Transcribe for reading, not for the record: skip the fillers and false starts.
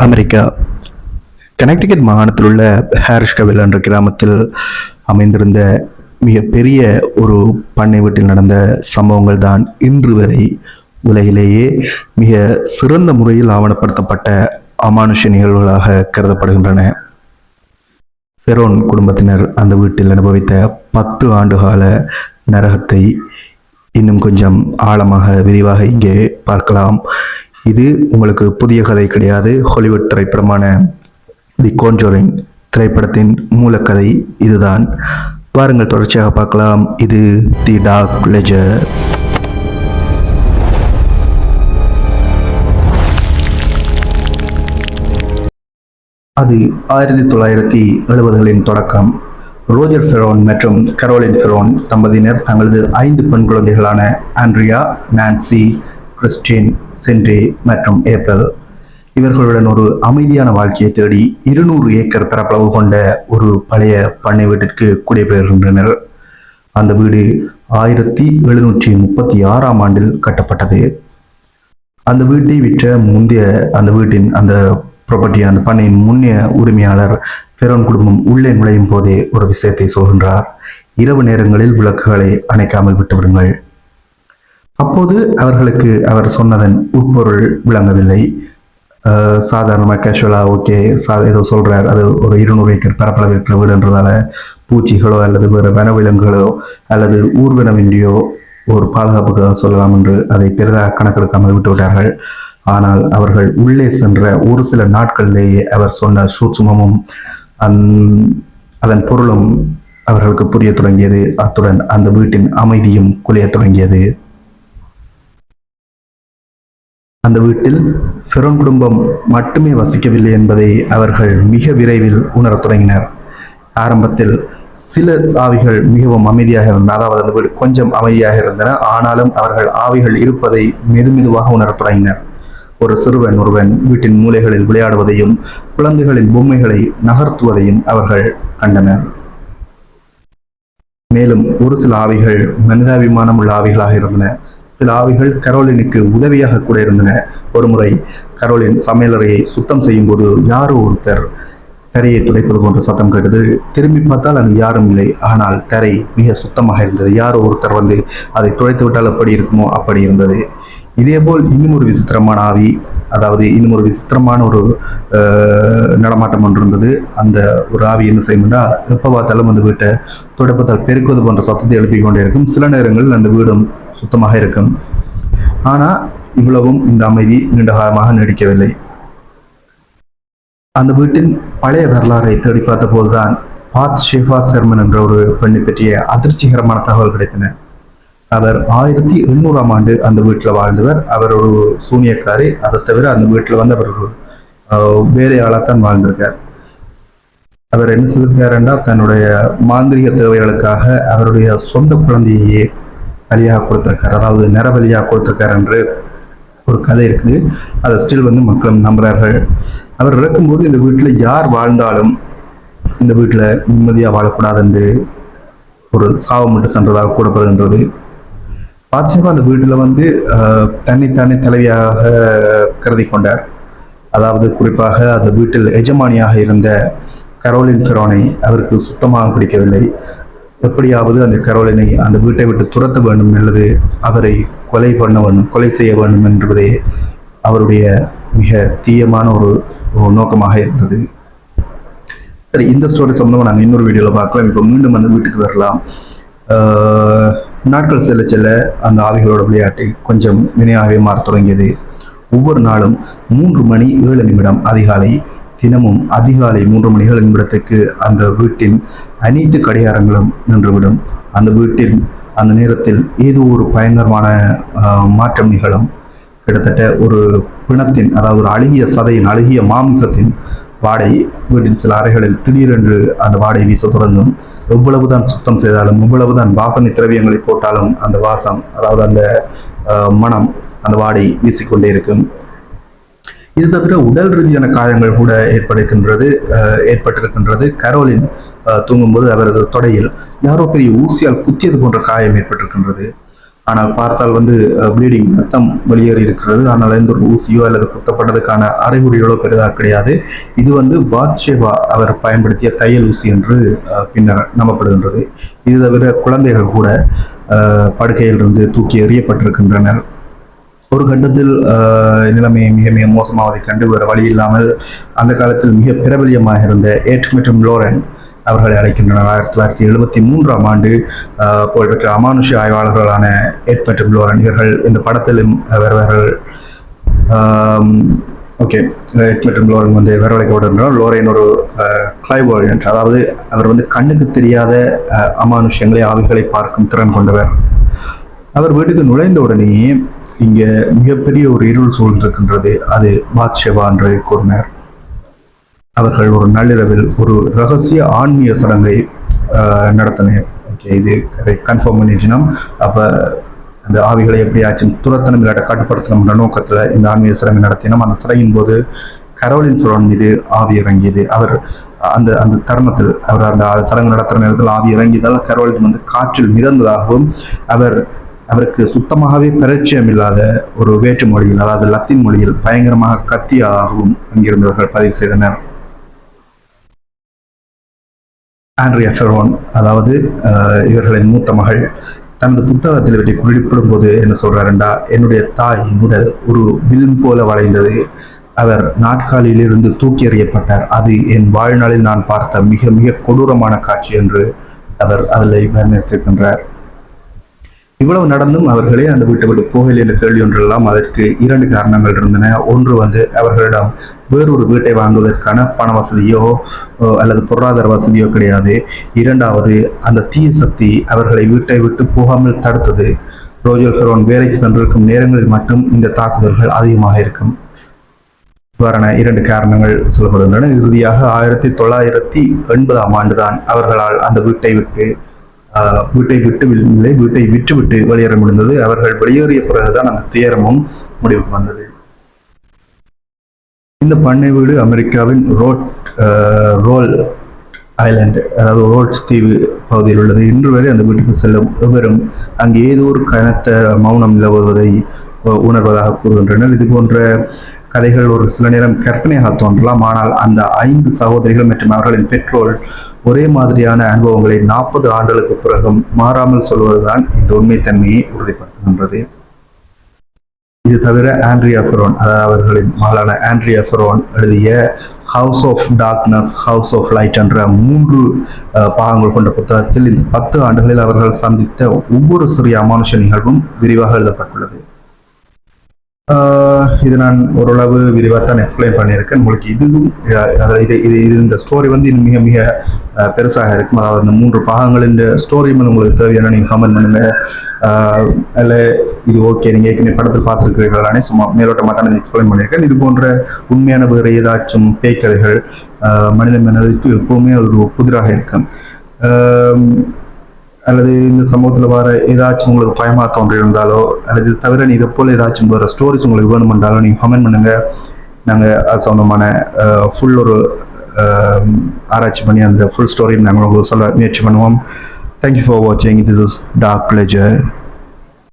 America Connecticut மாகாணத்தில் உள்ள ஹாரிஷ்கவில் என்ற கிராமத்தில் அமைந்திருந்த மிகப்பெரிய ஒரு பண்ணை வீட்டில் நடந்த சம்பவங்கள் தான் இன்று வரை உலகிலேயே மிக சிறந்த முறையில் ஆவணப்படுத்தப்பட்ட அமானுஷ நிகழ்வுகளாக கருதப்படுகின்றன. ஃபெரோன் குடும்பத்தினர் அந்த வீட்டில் அனுபவித்த 10 ஆண்டுகால நரகத்தை இன்னும் கொஞ்சம் ஆழமாக விரிவாக இங்கே பார்க்கலாம். இது உங்களுக்கு புதிய கதை கிடையாது. ஹாலிவுட் திரைப்படமான தி கான்ஜூரிங் திரைப்படத்தின் மூலக்கதை இதுதான். வாருங்கள் தொடர்ச்சியாக பார்க்கலாம். இது தி டார்க் லெஜர். அது 1970களின் தொடக்கம். ரோஜர் ஃபெரோன் மற்றும் கரோலின் ஃபெரோன் தம்பதியினர் தங்களது 5 பெண் குழந்தைகளான ஆண்ட்ரியா, நான்சி, கிறிஸ்டின், சென்ட்ரி மற்றும் ஏப்ரல் இவர்களுடன் ஒரு அமைதியான வாழ்க்கையை தேடி 200 ஏக்கர் பரப்பளவு கொண்ட ஒரு பழைய பண்ணை வீட்டிற்கு குடிபெயர்கின்றனர். அந்த வீடு 1736ஆம் ஆண்டில் கட்டப்பட்டது. அந்த வீட்டை விற்ற முந்தைய அந்த ப்ராப்பர்ட்டி அந்த பண்ணையின் முன்னைய உரிமையாளர் ஃபெரோன் குடும்பம் உள்ளே நுழையும் போதே ஒரு விஷயத்தை சொல்கின்றார். இரவு நேரங்களில் விளக்குகளை அணைக்காமல் விட்டுவிடுங்கள். அப்போது அவர்களுக்கு அவர் சொன்னதன் உட்பொருள் விளங்கவில்லை. சாதாரணமாக கேஷுவலாக ஓகே ஏதோ சொல்றார், அது ஒரு 200 ஏக்கர் பரப்பளவு இருக்கிற வீடுன்றதால பூச்சிகளோ அல்லது வேறு வனவிலங்குகளோ அல்லது ஊர்வனவின்றியோ ஒரு பாதுகாப்புக்காக சொல்லலாம் என்று அதை பெரிதாக கணக்கெடுக்காமல் விட்டுவிட்டார்கள். ஆனால் அவர்கள் உள்ளே சென்ற ஒரு சில நாட்களிலேயே அவர் சொன்ன சூட்சுமமும் அதன் பொருளும் அவர்களுக்கு புரிய தொடங்கியது. அத்துடன் அந்த வீட்டின் அமைதியும் குலைய தொடங்கியது. அந்த வீட்டில் ஃபெரோன் குடும்பம் மட்டுமே வசிக்கவில்லை என்பதை அவர்கள் மிக விரைவில் உணரத் தொடங்கினர். ஆரம்பத்தில் சில ஆவிகள் மிகவும் அமைதியாக இருந்தன, அதாவது அந்த வீடு கொஞ்சம் அமைதியாக இருந்தன. ஆனாலும் அவர்கள் ஆவிகள் இருப்பதை மெதுமெதுவாக உணரத் தொடங்கினர். ஒரு சிறுவன் ஒருவன் வீட்டின் மூலைகளில் விளையாடுவதையும் குழந்தைகளின் பொம்மைகளை நகர்த்துவதையும் அவர்கள் கண்டனர். மேலும் ஒரு சில ஆவிகள் மனிதாபிமானம் உள்ள ஆவிகளாக இருந்தன. சில ஆவிகள் கரோலினுக்கு உதவியாக கூட இருந்தன. ஒருமுறை கரோலின் சமையலறையை சுத்தம் செய்யும் போது யாரோ ஒருத்தர் தரையை துடைப்பது போன்ற சத்தம் கேட்டது. திரும்பி பார்த்தால் அங்கு யாரும் இல்லை. ஆனால் தரை மிக சுத்தமாக இருந்தது. யாரோ ஒருத்தர் வந்து அதை துடைத்து விட்டால் எப்படி இருக்குமோ அப்படி இருந்தது. இதேபோல் இன்னும் ஒரு விசித்திரமான ஆவி, அதாவது இன்னும் ஒரு விசித்திரமான ஒரு நடமாட்டம் ஒன்று இருந்தது. அந்த ஒரு ஆவி என்ன செய்யும்னா, எப்போ பார்த்தாலும் அந்த வீட்டை துடைப்பத்தால் பெருக்குவது போன்ற சத்தத்தை எழுப்பிக் கொண்டே இருக்கும். சில நேரங்களில் அந்த வீடும் சுத்தமாக இருக்கும். ஆனால் இவ்வளவும் இந்த அமைதி நீண்ட காலமாக நீடிக்கவில்லை. அந்த வீட்டின் பழைய வரலாறை தேடி பார்த்த போதுதான் பாத் ஷேஃபா செர்மன் என்ற ஒரு பெண்ணை பற்றிய அதிர்ச்சிகரமான தகவல் கிடைத்தன. அவர் 1800ஆம் ஆண்டு அந்த வீட்டில் வாழ்ந்தவர். அவர் ஒரு சூனியக்காரி. அதை தவிர அந்த வீட்டில் வந்து அவர் ஒரு வேலையாளத்தான் வாழ்ந்திருக்கார். அவர் என்ன செய்திருக்காருன்னா, தன்னுடைய மாந்திரிக தேவைகளுக்காக அவருடைய சொந்த குழந்தையே பலியாக கொடுத்திருக்கார், அதாவது நிறபலியாக கொடுத்திருக்கார் என்று ஒரு கதை இருக்குது. அதை ஸ்டில் வந்து மக்களும் நம்புறார்கள். அவர் இறக்கும்போது இந்த வீட்டில் யார் வாழ்ந்தாலும் இந்த வீட்டில் நிம்மதியாக வாழக்கூடாது என்று ஒரு சாபம் மட்டும் சென்றதாக கூடப்படுகின்றது. பாத்ஷேபா அந்த வீட்டில் வந்து தன்னைத்தானே தலைவியாக கருதி கொண்டார். அதாவது குறிப்பாக அந்த வீட்டில் எஜமானியாக இருந்த கரோலின் ஃபெரோனை அவருக்கு சுத்தமாக பிடிக்கவில்லை. எப்படியாவது அந்த கரோலினை அந்த வீட்டை விட்டு துரத்த வேண்டும் அல்லது அவரை கொலை செய்ய வேண்டும் என்பதே அவருடைய மிக தீயமான ஒரு நோக்கமாக இருந்தது. சரி, இந்த ஸ்டோரி சம்பந்தமாக நாங்கள் இன்னொரு வீடியோவில் பார்க்கலாம். இப்போ மீண்டும் அந்த வீட்டுக்கு வரலாம். நாட்கள் செல்ல செல்ல அந்த ஆவிகளோட விளையாட்டு கொஞ்சம் வினையாகவே மாறத் தொடங்கியது. ஒவ்வொரு நாளும் 3 மணி 7 நிமிடம் அதிகாலை, தினமும் அதிகாலை 3 மணி 7 நிமிடத்துக்கு அந்த வீட்டின் அனைத்து கடிகாரங்களும் நின்றுவிடும். அந்த வீட்டில் அந்த நேரத்தில் ஏதோ ஒரு பயங்கரமான மாற்றம் நிகழும். கிட்டத்தட்ட ஒரு பிணத்தின், அதாவது ஒரு அழுகிய சதையின், அழுகிய மாமிசத்தின் வாடை வீட்டின் சில அறைகளில் திடீரென்று அந்த வாடை வீச தொடங்கும். எவ்வளவுதான் சுத்தம் செய்தாலும், எவ்வளவுதான் வாசனை திரவியங்களை போட்டாலும் அந்த வாசம், அதாவது அந்த மனம், அந்த வாடை வீசிக்கொண்டே இருக்கும். இது தவிர உடல் ரீதியான காயங்கள் கூட ஏற்பட்டிருக்கின்றது. கரோலின் தூங்கும்போது அவரது தொடையில் யாரோ பெரிய ஊசியால் குத்தியது போன்ற காயம் ஏற்பட்டிருக்கின்றது. ஆனால் பார்த்தால் வந்து ப்ளீடிங், ரத்தம் வெளியேறி இருக்கிறது. ஆனால் எந்த ஒரு ஊசியோ அல்லது குத்தப்பட்டதுக்கான அறிகுறிகளோ பெரிதாக கிடையாது. இது வந்து பாத்ஷேபா அவர் பயன்படுத்திய தையல் ஊசி என்று பின்னர் நம்பப்படுகின்றது. இது தவிர குழந்தைகள் கூட படுக்கையிலிருந்து தூக்கி எறியப்பட்டிருக்கின்றனர். ஒரு கட்டத்தில் நிலைமை மிக மிக மோசமாவதை கண்டு வேறு வழி இல்லாமல் அந்த காலத்தில் மிக பிரபலியமாக இருந்த எட் மற்றும் லோரன் அவர்களை அழைக்கின்றனர். 1973ஆம் ஆண்டு புகழ்பெற்ற அமானுஷ ஆய்வாளர்களான எட் மற்றும் லோரன் இவர்கள் இந்த படத்திலும் வருவார்கள். ஓகே, எட் மற்றும் லோரன் வந்து வரவழைக்கப்படுகின்றனர். லோரன் ஒரு கிளைவோரியன்ட், அதாவது அவர் வந்து கண்ணுக்கு தெரியாத அமானுஷங்களை ஆவிகளை பார்க்கும் திறன் கொண்டவர். அவர் வீட்டுக்கு நுழைந்த உடனேயே இங்கே மிகப்பெரிய ஒரு இருள் சூழ்ந்திருக்கின்றது. அது பாத்ஷேபா என்று கூறினார். அவர்கள் ஒரு நள்ளிரவில் ஒரு ரகசிய ஆன்மீக சடங்கை நடத்தினர். ஓகே, இது அதை கன்ஃபார்ம் பண்ணிட்டோம். அப்போ அந்த ஆவிகளை எப்படியாச்சும் துரத்தனம் இல்லாட்ட கட்டுப்படுத்தணும்ன்ற நோக்கத்தில் இந்த ஆன்மீக சடங்கு நடத்தினோம். அந்த சடங்கின் போது கரோலின் ஃபெரோன் மீது ஆவி இறங்கியது. அவர் அந்த அந்த தருணத்தில் அவர் அந்த சடங்கு நடத்துகிற நேரத்தில் ஆவி இறங்கியதால் கரோலின் வந்து காற்றில் மிதந்ததாகவும் அவருக்கு சுத்தமாகவே பரிச்சயம் இல்லாத ஒரு வேற்று மொழியில், அதாவது லத்தீன் மொழியில் பயங்கரமாக கத்தியதாகவும் அங்கிருந்தவர்கள் பதிவு செய்தனர். ஆண்ட்ரியா ஃபெரோன், அதாவது இவர்களின் மூத்த மகள், தனது புத்தகத்தில் இவற்றை குறிப்பிடும் போது என்ன சொல்றாருண்டா, என்னுடைய தாய் உடல் ஒரு வில் போல வளைந்தது. அவர் நாட்காலியிலிருந்து தூக்கி எறியப்பட்டார். அது என் வாழ்நாளில் நான் பார்த்த மிக மிக கொடூரமான காட்சி என்று அவர் அதில் வர்ணித்திருக்கின்றார். இவ்வளவு நடந்தும் அவர்களே அந்த வீட்டை விட்டு போகலை என்ற கேள்வி ஒன்றெல்லாம். அதற்கு 2 காரணங்கள் இருந்தன. ஒன்று வந்து அவர்களிடம் வேறொரு வீட்டை வாங்குவதற்கான பண வசதியோ அல்லது பொருளாதார வசதியோ கிடையாது. இரண்டாவது, அந்த தீய சக்தி அவர்களை வீட்டை விட்டு போகாமல் தடுத்தது. ரோஜர் ஃபெரோன் வேலைக்கு சென்றிருக்கும் நேரங்களில் மட்டும் இந்த தாக்குதல்கள் அதிகமாக இருக்கும். இவ்வாறான 2 காரணங்கள் சொல்லப்படுகின்றன. இறுதியாக 1980ஆம் ஆண்டுதான் அவர்களால் அந்த வீட்டை விட்டுவிட்டு வெளியேற முடிந்தது. அவர்கள் வெளியேறிய பிறகுதான் அந்த துயரமும் முடிவுக்கு வந்தது. இந்த பண்ணை வீடு அமெரிக்காவின் ரோல் ஐலாண்டு, அதாவது ரோட்ஸ் தீவு பகுதியில் உள்ளது. இன்று வரை அந்த வீட்டுக்கு செல்லும் எவரும் அங்கே ஏதோ ஒரு கனத்த மௌனம் நிலவுவதை உணர்வதாக கூறுகின்றனர். இது போன்ற கதைகள் ஒரு சில நேரம் கற்பனையாக தோன்றலாம். ஆனால் அந்த 5 சகோதரிகள் மற்றும் அவர்களின் பெற்றோர் ஒரே மாதிரியான அனுபவங்களை 40 ஆண்டுகளுக்கு பிறகும் மாறாமல் சொல்வதுதான் இந்த உண்மைத்தன்மையை உறுதிப்படுத்துகின்றது. இது தவிர ஆண்ட்ரியா ஃபெரோன், அதாவது அவர்களின் மகளான ஆண்ட்ரியா ஃபெரோன் எழுதிய house of darkness, house of light என்ற 3 பாகங்கள் கொண்ட புத்தகத்தில் இந்த 10 ஆண்டுகளில் அவர்கள் சந்தித்த ஒவ்வொரு சிறிய அமானுஷ நிகழ்வும் விரிவாக எழுதப்பட்டுள்ளது. இது நான் ஓரளவு விரிவாக தான் எக்ஸ்பிளைன் பண்ணியிருக்கேன். உங்களுக்கு இதுவும் இந்த ஸ்டோரி வந்து இன்னும் மிக மிக பெருசாக இருக்கும். அதாவது இந்த 3 பாகங்களின் ஸ்டோரி வந்து உங்களுக்கு தேவையான நீங்கள் கமெண்ட் பண்ணுங்க. அதில் இது ஓகே, நீங்கள் ஏற்கனவே படத்தில் பார்த்துருக்கிறீர்களானே, சும்மா மேலோட்டமாக தான் எக்ஸ்பிளைன் பண்ணியிருக்கேன். இது போன்ற உண்மையான வேறு ஏதாச்சும் பேய்க்கதைகள் மனித மனதிற்கு எப்பவுமே ஒரு புதிராக இருக்கும். அல்லது இந்த சமூகத்தில் வர ஏதாச்சும் உங்களுக்கு பயமாக தோன்றியிருந்தாலோ அல்லது இது தவிர இதை போல் ஏதாச்சும் வேறு ஸ்டோரிஸ் உங்களுக்கு வேணுமென்றாலும் நீங்கள் கமெண்ட் பண்ணுங்கள். நாங்கள் அது சம்மந்தமான ஃபுல் ஒரு ஆராய்ச்சி பண்ணி அந்த ஃபுல் ஸ்டோரி நாங்கள் உங்களுக்கு சொல்ல முயற்சி பண்ணுவோம். தேங்க்யூ ஃபார் வாட்சிங். This is dark பிளெஜர்.